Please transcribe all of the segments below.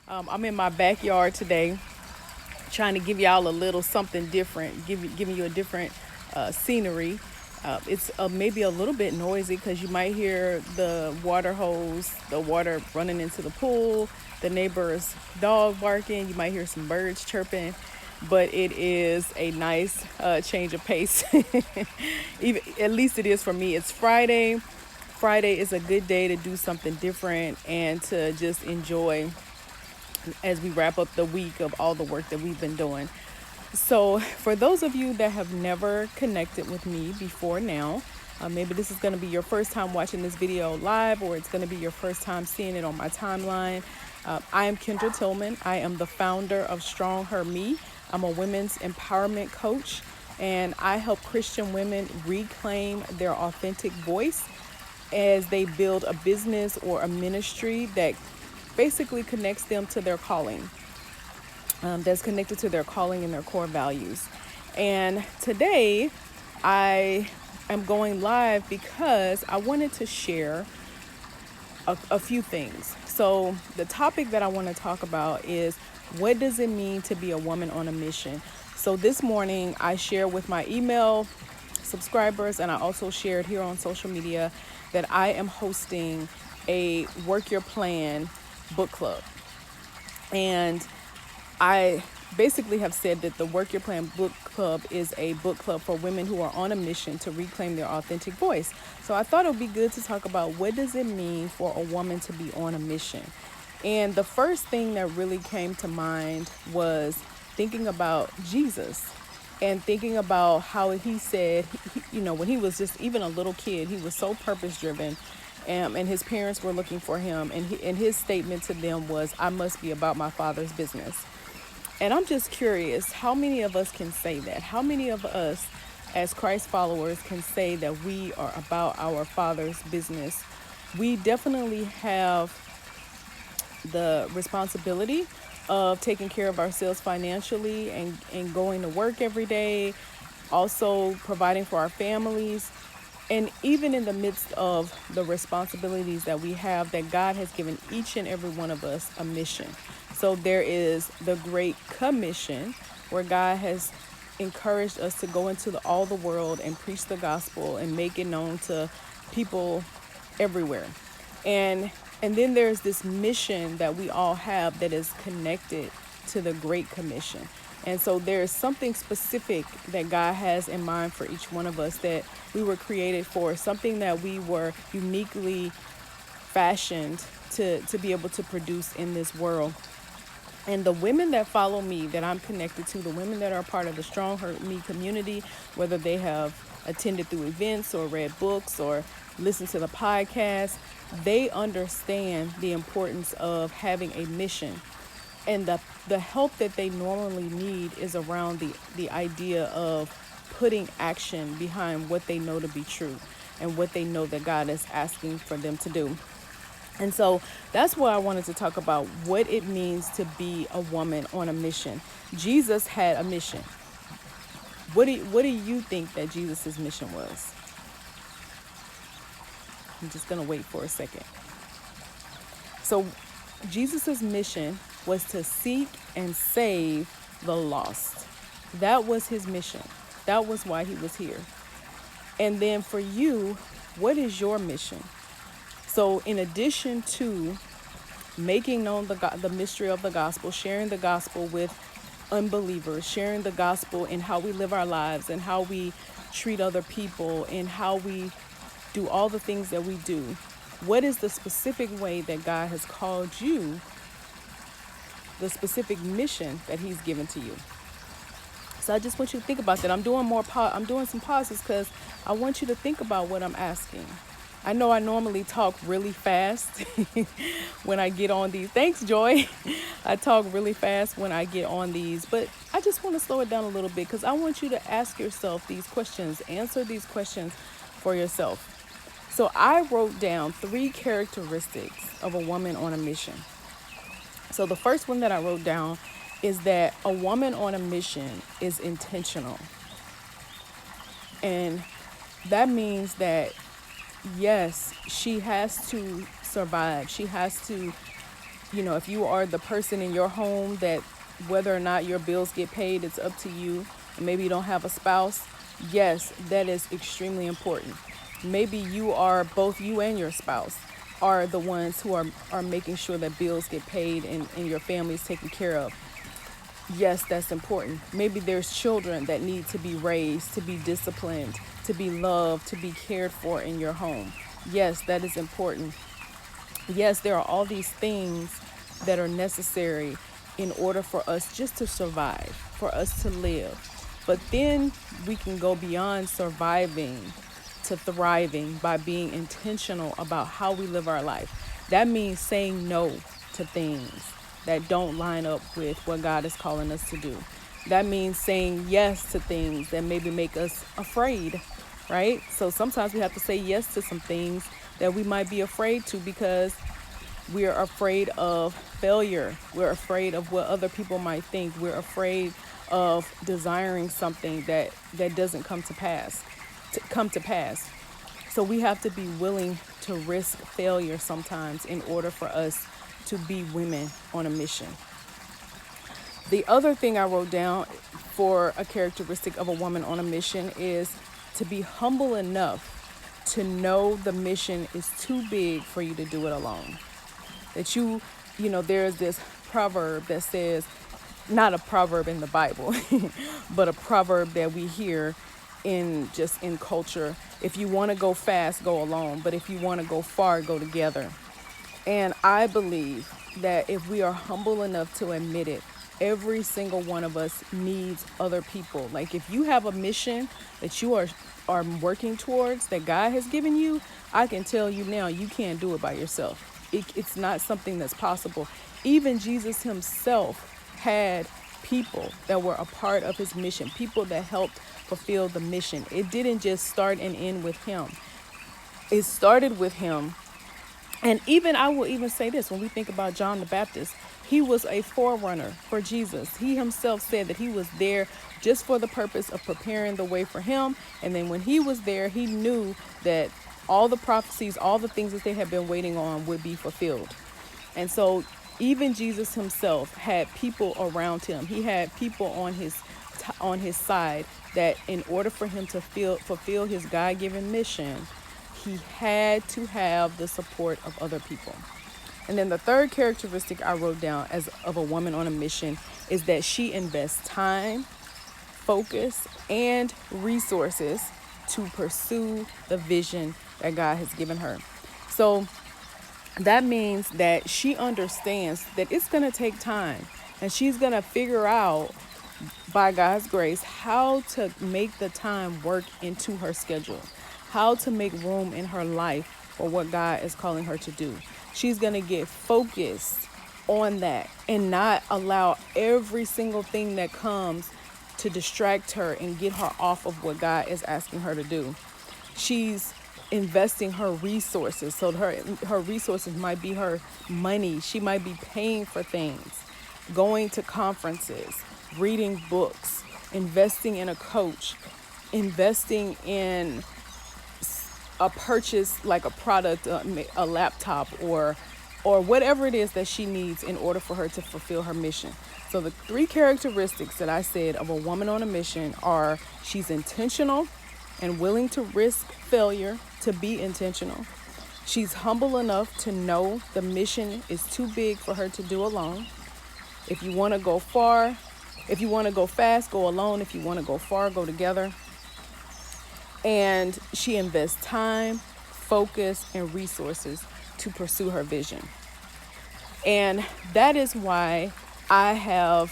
I'm in my backyard today, trying to give y'all a little something different, giving you a different scenery. It's maybe a little bit noisy because you might hear the water hose, the water running into the pool, the neighbor's dog barking. You might hear some birds chirping, but it is a nice change of pace. Even, at least it is for me. It's Friday. Friday is a good day to do something different and to just enjoy as we wrap up the week of all the work that we've been doing. So, for those of you that have never connected with me before now, maybe this is going to be your first time watching this video live, or it's going to be your first time seeing it on my timeline. I am Kendra Tillman. I am the founder of Strong Her Me. I'm a women's empowerment coach, and I help Christian women reclaim their authentic voice as they build a business or a ministry that basically connects them to their calling, that's connected to their calling and their core values. And today I am going live because I wanted to share a few things. So the topic that I want to talk about is, what does it mean to be a woman on a mission? So this morning I shared with my email subscribers, and I also shared here on social media, that I am hosting a Work Your Plan book club. And I basically have said that the Work Your Plan book club is a book club for women who are on a mission to reclaim their authentic voice. So I thought it would be good to talk about, what does it mean for a woman to be on a mission? And the first thing that really came to mind was thinking about Jesus and thinking about how he said, when he was just even a little kid, he was so purpose driven. And his parents were looking for him. And his statement to them was, I must be about my Father's business. And I'm just curious, how many of us can say that? How many of us as Christ followers can say that we are about our Father's business? We definitely have the responsibility of taking care of ourselves financially and going to work every day, also providing for our families. And even in the midst of the responsibilities that we have, that God has given each and every one of us a mission. So there is the Great Commission, where God has encouraged us to go into all the world and preach the gospel and make it known to people everywhere. And then there's this mission that we all have that is connected to the Great Commission. And so there's something specific that God has in mind for each one of us, that we were created for, something that we were uniquely fashioned to be able to produce in this world. And the women that follow me, that I'm connected to, the women that are part of the Strong Her Me community, whether they have attended through events or read books or listened to the podcast, they understand the importance of having a mission. And the help that they normally need is around the idea of putting action behind what they know to be true and what they know that God is asking for them to do. And so that's what I wanted to talk about, what it means to be a woman on a mission. Jesus had a mission. What do you think that Jesus' mission was? I'm just going to wait for a second. So Jesus' mission was to seek and save the lost. That was his mission. That was why he was here. And then for you, what is your mission? So in addition to making known the mystery of the gospel, sharing the gospel with unbelievers, sharing the gospel in how we live our lives and how we treat other people and how we do all the things that we do, what is the specific way that God has called you, the specific mission that he's given to you? So I just want you to think about that. I'm doing some pauses because I want you to think about what I'm asking. I know I normally talk really fast when I get on these. Thanks, Joy. I talk really fast when I get on these, but I just want to slow it down a little bit because I want you to ask yourself these questions, answer these questions for yourself. So I wrote down 3 characteristics of a woman on a mission. So the first one that I wrote down is that a woman on a mission is intentional. And that means that, yes, she has to survive. She has to If you are the person in your home that whether or not your bills get paid, it's up to you, and maybe you don't have a spouse, yes, that is extremely important. Maybe both you and your spouse are the ones who are making sure that bills get paid and your family is taken care of. Yes, that's important. Maybe there's children that need to be raised, to be disciplined, to be loved, to be cared for in your home. Yes, that is important. Yes, there are all these things that are necessary in order for us just to survive, for us to live. But then we can go beyond surviving to thriving by being intentional about how we live our life. That means saying no to things that don't line up with what God is calling us to do. That means saying yes to things that maybe make us afraid, right? So sometimes we have to say yes to some things that we might be afraid to because we're afraid of failure. We're afraid of what other people might think. We're afraid of desiring something that doesn't come to pass. So we have to be willing to risk failure sometimes in order for us to be women on a mission. The other thing I wrote down for a characteristic of a woman on a mission is to be humble enough to know the mission is too big for you to do it alone. That there's this proverb that says, not a proverb in the Bible, but a proverb that we hear in culture. If you want to go fast, go alone. But if you want to go far, go together. And I believe that if we are humble enough to admit it, every single one of us needs other people. Like if you have a mission that you are working towards, that God has given you, I can tell you now, you can't do it by yourself. It's not something that's possible. Even Jesus himself had people that were a part of his mission, people that helped fulfill the mission. It didn't just start and end with him. It started with him. And even I will even say this, when we think about John the Baptist, he was a forerunner for Jesus. He himself said that he was there just for the purpose of preparing the way for him. And then when he was there, he knew that all the prophecies, all the things that they had been waiting on would be fulfilled. And so even Jesus himself had people around him. He had people on his side that in order for him to fulfill his God-given mission, he had to have the support of other people. And then the third characteristic I wrote down as of a woman on a mission is that she invests time, focus, and resources to pursue the vision that God has given her. So that means that she understands that it's going to take time, and she's going to figure out by God's grace how to make the time work into her schedule, how to make room in her life for what God is calling her to do. She's going to get focused on that and not allow every single thing that comes to distract her and get her off of what God is asking her to do. She's investing her resources. So her resources might be her money. She might be paying for things, going to conferences, reading books, investing in a coach, investing in a purchase like a product, a laptop or whatever it is that she needs in order for her to fulfill her mission. So the three characteristics that I said of a woman on a mission are she's intentional and willing to risk failure to be intentional. She's humble enough to know the mission is too big for her to do alone. If you want to go fast, go alone. If you want to go far, go together. And she invests time, focus, and resources to pursue her vision. And that is why I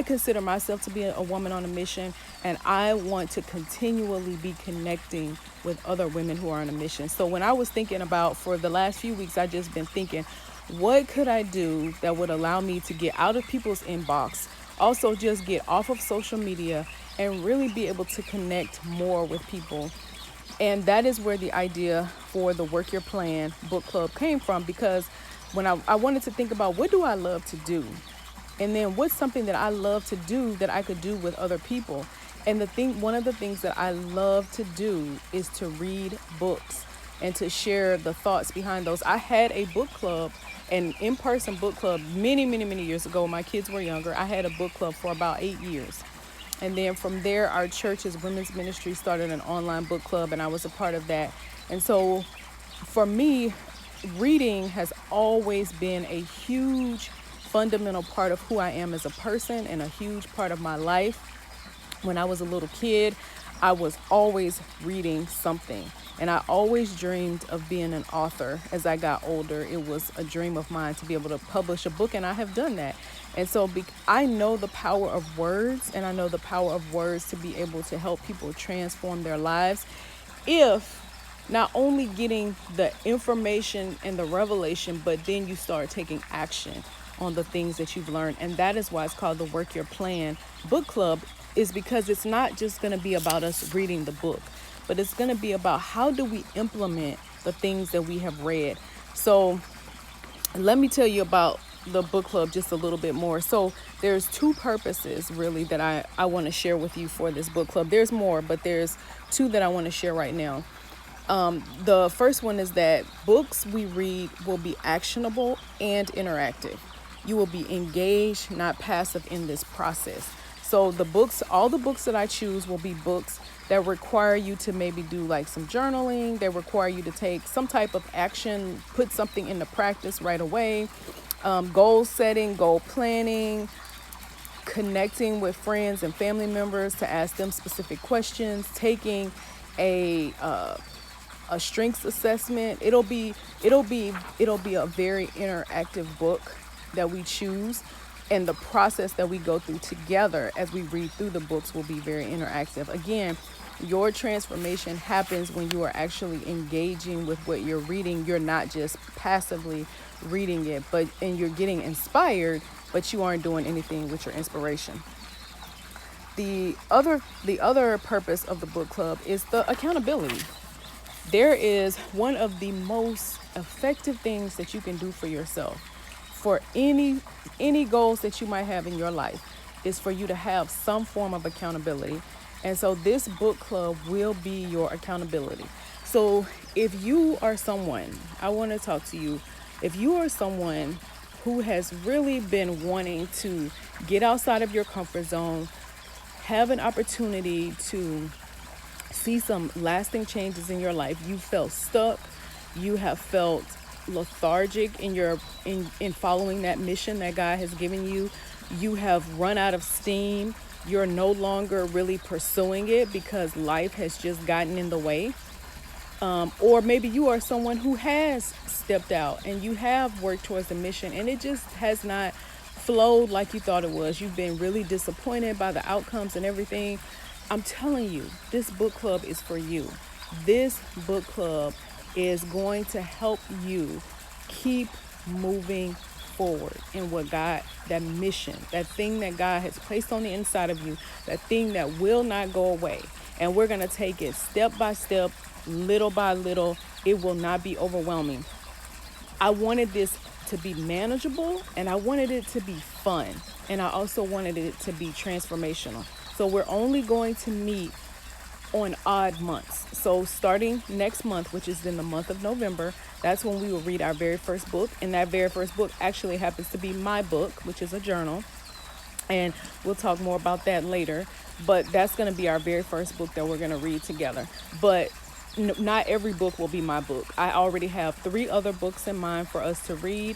consider myself to be a woman on a mission, and I want to continually be connecting with other women who are on a mission. So when I was thinking about, for the last few weeks, I just been thinking, what could I do that would allow me to get out of people's inbox, also just get off of social media and really be able to connect more with people. And that is where the idea for the Work Your Plan book club came from, because when I wanted to think about what do I love to do? And then what's something that I love to do that I could do with other people? And one of the things that I love to do is to read books and to share the thoughts behind those. I had a book club an in-person book club many years ago when my kids were younger. I had a book club for about 8 years. And then from there, our church's women's ministry started an online book club, and I was a part of that. And so for me, reading has always been a huge fundamental part of who I am as a person and a huge part of my life. When I was a little kid, I was always reading something. And I always dreamed of being an author. As I got older, it was a dream of mine to be able to publish a book, and I have done that. And so I know the power of words, and I know the power of words to be able to help people transform their lives if not only getting the information and the revelation, but then you start taking action on the things that you've learned. And that is why it's called the Work Your Plan Book Club, is because it's not just going to be about us reading the book, but it's going to be about how do we implement the things that we have read. So let me tell you about the book club just a little bit more. So there's two purposes really that I want to share with you for this book club. There's more, but there's two that I want to share right now. The first one is that books we read will be actionable and interactive. You will be engaged, not passive in this process. So all the books that I choose will be books that require you to maybe do like some journaling. They require you to take some type of action, put something into practice right away. Goal setting, goal planning, connecting with friends and family members to ask them specific questions, taking a strengths assessment. It'll be a very interactive book that we choose, and the process that we go through together as we read through the books will be very interactive. Again, your transformation happens when you are actually engaging with what you're reading. You're not just passively reading it, and you're getting inspired, but you aren't doing anything with your inspiration. The other purpose of the book club is the accountability. There is one of the most effective things that you can do for yourself, for any goals that you might have in your life, is for you to have some form of accountability. And so this book club will be your accountability. So if you are someone, I want to talk to you, if you are someone who has really been wanting to get outside of your comfort zone, have an opportunity to see some lasting changes in your life, you felt stuck, you have felt lethargic in following that mission that God has given you, you have run out of steam, you're no longer really pursuing it because life has just gotten in the way. Or maybe you are someone who has stepped out and you have worked towards the mission and it just has not flowed like you thought it was. You've been really disappointed by the outcomes and everything. I'm telling you, this book club is for you. This book club is going to help you keep moving forward in what God, that mission, that thing that God has placed on the inside of you, that thing that will not go away. And we're going to take it step by step, little by little. It will not be overwhelming. I wanted this to be manageable, and I wanted it to be fun, and I also wanted it to be transformational. So we're only going to meet on odd months. So starting next month, which is in the month of November, that's when we will read our very first book. And that very first book actually happens to be my book, which is a journal. And we'll talk more about that later. But that's going to be our very first book that we're going to read together. But not every book will be my book. I already have 3 other books in mind for us to read,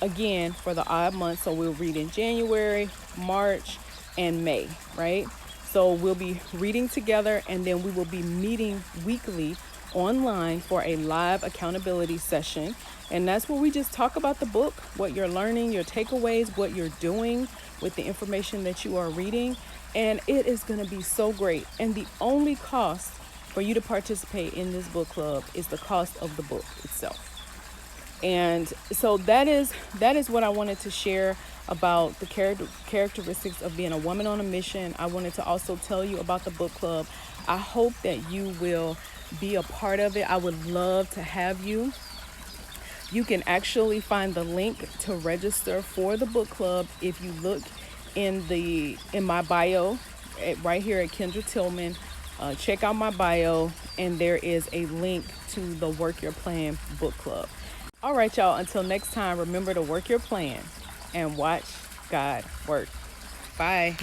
again, for the odd months. So we'll read in January, March, and May, right? So we'll be reading together, and then we will be meeting weekly online for a live accountability session. And that's where we just talk about the book, what you're learning, your takeaways, what you're doing with the information that you are reading. And it is going to be so great. And the only cost for you to participate in this book club is the cost of the book itself. And so that is what I wanted to share about the characteristics of being a woman on a mission. I wanted to also tell you about the book club. I hope that you will be a part of it. I would love to have you. You can actually find the link to register for the book club if you look in my bio right here at Kendra Tillman. Check out my bio, and there is a link to the Work Your Plan book club. All right, y'all. Until next time, remember to work your plan and watch God work. Bye.